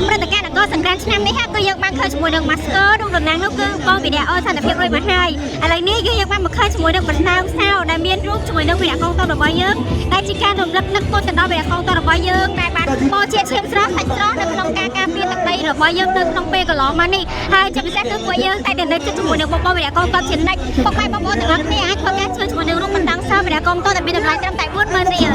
ព្រឹត្តិការណ៍ក៏សង្ក្រាន្តឆ្នាំនេះគឺយើងបានឃើញជាមួយនឹង masker ក្នុងតំណាងនោះគឺបងវិទ្យាអសន្តិភាពរួចមកហើយឥឡូវនេះគឺយើងបានមកឃើញជាមួយនឹងបណ្ដាំសោដែលមានរូបជាមួយនឹងវិទ្យាកងទ័ពរបស់យើងដែលជាការរំលឹកនឹកគុណទៅដល់វិទ្យាកងទ័ពរបស់យើងដែលបានបូជាឈាមស្រស់សាច់ស្រស់នៅក្នុងការការពារទឹកដីរបស់យើងនៅក្នុងពេលកន្លងមកនេះហើយជាពិសេសគឺពួកយើងតែនៅជាមួយនឹងបងវិទ្យាកងទ័ពជានិច្ចពុកម៉ែបងប្អូនទាំងអស់គ្នាអាចធ្វើការជួយជាមួយនឹងរូបបណ្ដាំសោវិទ្យាកងទ័ពដែលមានតម្លៃត្រឹមតែ40000រៀល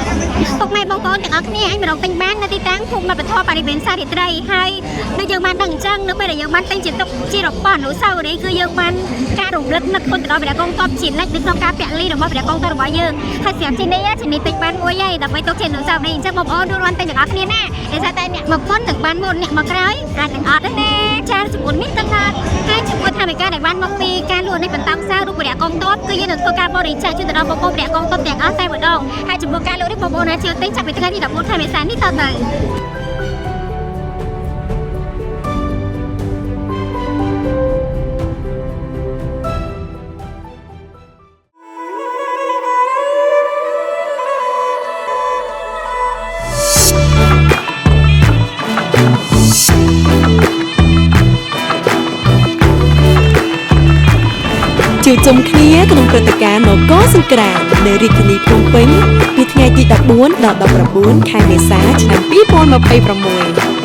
ពុកម៉ែបងប្អូនទាំងអស់គ្នាអាចមករកទិញបាននៅទីតាំងភូមិបរិបទបរិវេណសារិត្រីហើយដូចយើងបានដឹងអញ្ចឹងនៅពេលដែលយើងបានទិញជាទុកជារបស់អនុស្សាវរីយ៍គឺយើងបានការរំលឹកនឹកគុណទៅដល់វិទ្យាកងទ័ពជានិច្ចនៅក្នុងការពលីរបស់វិទ្យាកងទ័ពរបស់យើងហើយស្រាប់ជានេះទិញបានមួយហើយដើម្បីទុកជាអនុស្សាវរីយ៍អញ្ចឹងបងប្អូនរួមទិញទាំងអស់គ្នាណាដោយសារតែអ្នកមកមុននឹងបានមុនអ្នកមកក្រោយអាចទាំងអត់ទេណាចាជាមួយនេះទាំងអត់ហើយជាមួយថាវិការដែលបានមកពីការលក់នេះបន្តផ្សាររូបវិទ្យាកងទ័ពគឺយើងនឹងធ្វើការបរិច្ចាគជូនទៅដល់បងប្អូនវិទ្យាកងទ័ពទាំងអស់តែម្ដងហើយចំពោះការលក់នេះបងប្អូនអាចជឿទិញចាប់ពីថ្ងៃទី14ខែមេសានេះតទៅជួបជុំគ្នាក្នុងព្រឹត្តិការណ៍នគរសង្ក្រាន្តនៅរាជធានីភ្នំពេញពីថ្ងៃទី14ដល់19ខែមេសាឆ្នាំ2026